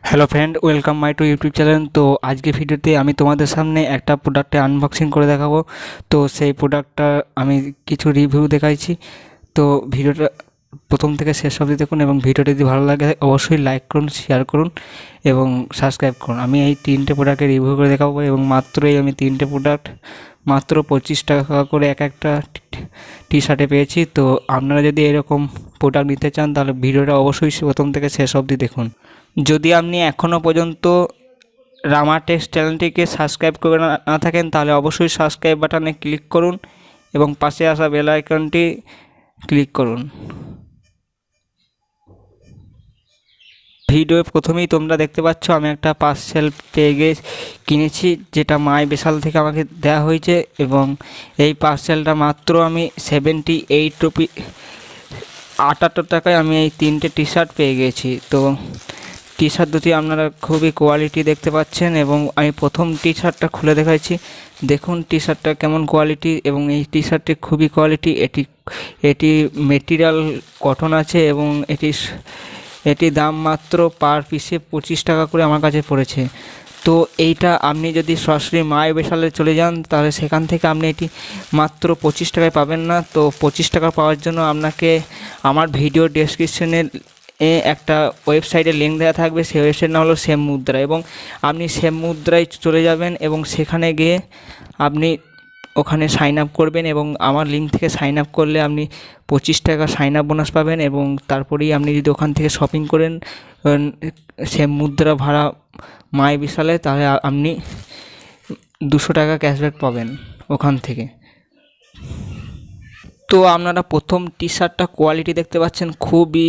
Hello friend, welcome my to YouTube channel. তো আজকে ভিডিওতে আমি তোমাদের সামনে একটা প্রোডাক্টে আনবক্সিং করে দেখাবো। তো সেই প্রোডাক্টটা আমি কিছু রিভিউ দেখাইছি। তো ভিডিওটা প্রথম থেকে শেষ অবধি দেখুন এবং ভিডিওটা যদি ভালো লাগে অবশ্যই লাইক করুন, শেয়ার করুন এবং সাবস্ক্রাইব করুন। আমি এই তিনটে প্রোডাক্টের রিভিউ করে দেখাবো এবং মাত্রই আমি তিনটে প্রোডাক্ট মাত্র 25 টাকা করে এক একটা টি শার্টে পেয়েছি। তো আপনারা যদি এরকম প্রোডাক্ট নিতে চান তাহলে ভিডিওটা অবশ্যই প্রথম থেকে শেষ অবধি দেখুন। যদি আপনি এখনও পর্যন্ত রামা টেক্স চ্যানেলটিকে সাবস্ক্রাইব করে না থাকেন তাহলে অবশ্যই সাবস্ক্রাইব বাটনে ক্লিক করুন এবং পাশে আসা বেল আইকনটি ক্লিক করুন। ভিডিও প্রথমেই তোমরা দেখতে পাচ্ছ আমি একটা পার্সেল কিনেছি, যেটা মাই বিশাল থেকে আমাকে দেওয়া হয়েছে এবং এই পার্সেলটা মাত্র আমি 78 টাকায় আমি এই তিনটে টি শার্ট পেয়ে গেছি। তো টি শার্ট দুটি আপনারা খুবই কোয়ালিটি দেখতে পাচ্ছেন এবং আমি প্রথম টি শার্টটা খুলে দেখাচ্ছি। দেখুন টি শার্টটা কেমন কোয়ালিটি এবং এই টি শার্টটি খুবই কোয়ালিটি। এটি মেটেরিয়াল কটন আছে এবং এটি দাম মাত্র পার পিসে 25 টাকা করে আমার কাছে পড়েছে। তো এইটা আপনি যদি সরাসরি মাই বিশালে চলে যান তাহলে সেখান থেকে আপনি এটি মাত্র 25 টাকায় পাবেন না। তো 25 টাকা পাওয়ার জন্য আপনাকে আমার ভিডিও ডেসক্রিপশনে একটা ওয়েবসাইটের লিঙ্ক দেওয়া থাকবে। সেই ওয়েবসাইট নাম হলো সেম মুদ্রা এবং আপনি সেম মুদ্রায় চলে যাবেন এবং সেখানে গিয়ে আপনি ওখানে সাইন আপ করবেন এবং আমার লিঙ্ক থেকে সাইন আপ করলে আপনি 25 টাকা সাইন আপ বোনাস পাবেন এবং তারপরেই আপনি যদি ওখান থেকে শপিং করেন সেম মুদ্রা ভাড়া মাই বিশালে তাহলে আপনি 200 টাকা ক্যাশব্যাক পাবেন ওখান থেকে। তো আপনারা প্রথম টি শার্টটা কোয়ালিটি দেখতে পাচ্ছেন, খুবই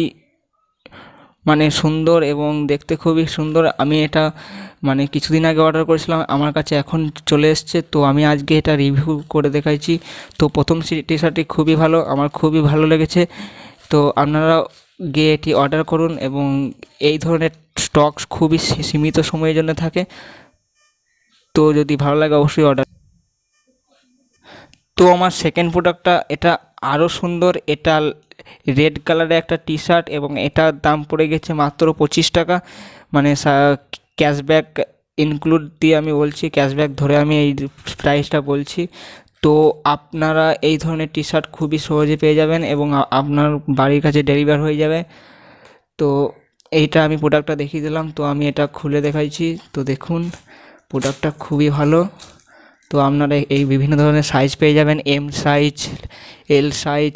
সুন্দর এবং দেখতে খুবই সুন্দর। আমি এটা কিছুদিন আগে অর্ডার করেছিলাম, আমার কাছে এখন চলে এসছে। তো আমি আজকে এটা রিভিউ করে দেখাইছি। তো প্রথম টি শার্টটি খুবই ভালো, আমার খুবই ভালো লেগেছে। তো আপনারা গিয়ে এটি অর্ডার করুন এবং এই ধরনের স্টক খুবই সীমিত সময়ের জন্য থাকে। তো যদি ভালো লাগে অবশ্যই অর্ডার। তো আমার সেকেন্ড প্রোডাক্টটা এটা আরও সুন্দর। এটা রেড কালারের একটা টি শার্ট এবং এটার দাম পড়ে গেছে মাত্র 25 টাকা, ক্যাশব্যাক ইনক্লুড দিয়ে আমি বলছি, ক্যাশব্যাক ধরে আমি এই প্রাইসটা বলছি। তো আপনারা এই ধরনের টি শার্ট খুবই সহজে পেয়ে যাবেন এবং আপনার বাড়ির কাছে ডেলিভার হয়ে যাবে। তো এইটা আমি প্রোডাক্টটা দেখিয়ে দিলাম। তো আমি এটা খুলে দেখাইছি। তো দেখুন প্রোডাক্টটা খুবই ভালো। তো আপনারা এই বিভিন্ন ধরনের সাইজ পেয়ে যাবেন, M size, L size,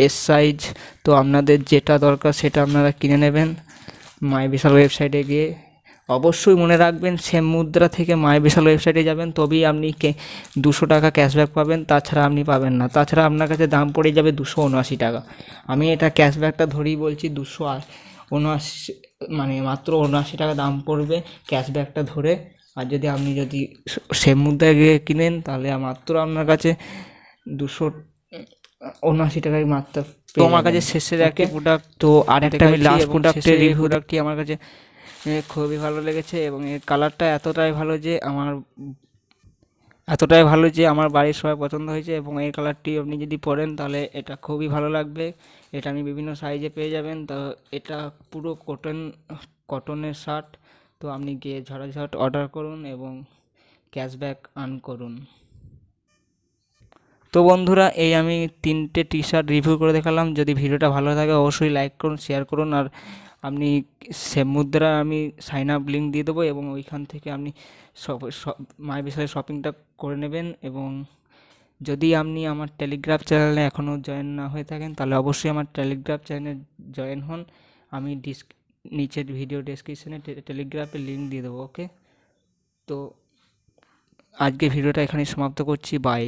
S size. তো আপনাদের যেটা দরকার সেটা আপনারা কিনে নেবেন মাই বিশাল ওয়েবসাইটে গিয়ে। অবশ্যই মনে রাখবেন সেম মুদ্রা থেকে মাই বিশাল ওয়েবসাইটে যাবেন, তবেই আপনি 200 টাকা ক্যাশব্যাক পাবেন, তাছাড়া আপনি পাবেন না। তাছাড়া আপনার কাছে দাম পড়ে যাবে 279 টাকা। আমি এটা ক্যাশব্যাকটা ধরেই বলছি, 279 মাত্র 79 টাকা দাম পড়বে ক্যাশব্যাকটা ধরে। আর যদি সেম মুদ্রায় গিয়ে কিনেন তাহলে মাত্র আপনার কাছে 279 টাকায় মাত্র। তো আমার কাছে শেষের একটা প্রোডাক্ট, তো আর একটা আমি লাস্ট প্রোডাক্টের প্রোডাক্টটি আমার কাছে খুবই ভালো লেগেছে এবং এর কালারটা এতটাই ভালো যে আমার বাড়ির সবাই পছন্দ হয়েছে এবং এই কালারটি আপনি যদি পরেন তাহলে এটা খুবই ভালো লাগবে। এটা আপনি বিভিন্ন সাইজে পেয়ে যাবেন। তো এটা পুরো কটনের শার্ট। তো আপনি গিয়ে ঝটাঝট অর্ডার করুন এবং ক্যাশব্যাক আর্ন করুন। তো বন্ধুরা, এই আমি তিনটে টি শার্ট রিভিউ করে দেখালাম। যদি ভিডিওটা ভালো থাকে অবশ্যই লাইক করুন, শেয়ার করুন। আর আপনি সেম মুদ্রা আমি সাইন আপ লিঙ্ক দিয়ে দেবো এবং ওইখান থেকে আপনি মাই বিশালে শপিংটা করে নেবেন। এবং যদি আপনি আমার টেলিগ্রাম চ্যানেলে এখনও জয়েন না হয়ে থাকেন তাহলে অবশ্যই আমার টেলিগ্রাম চ্যানেলে জয়েন হন। আমি নিচের ভিডিও ডেসক্রিপশনে টেলিগ্রামের লিঙ্ক দিয়ে দেবো। ওকে, তো আজকে ভিডিওটা এখানেই সমাপ্ত করছি। বাই।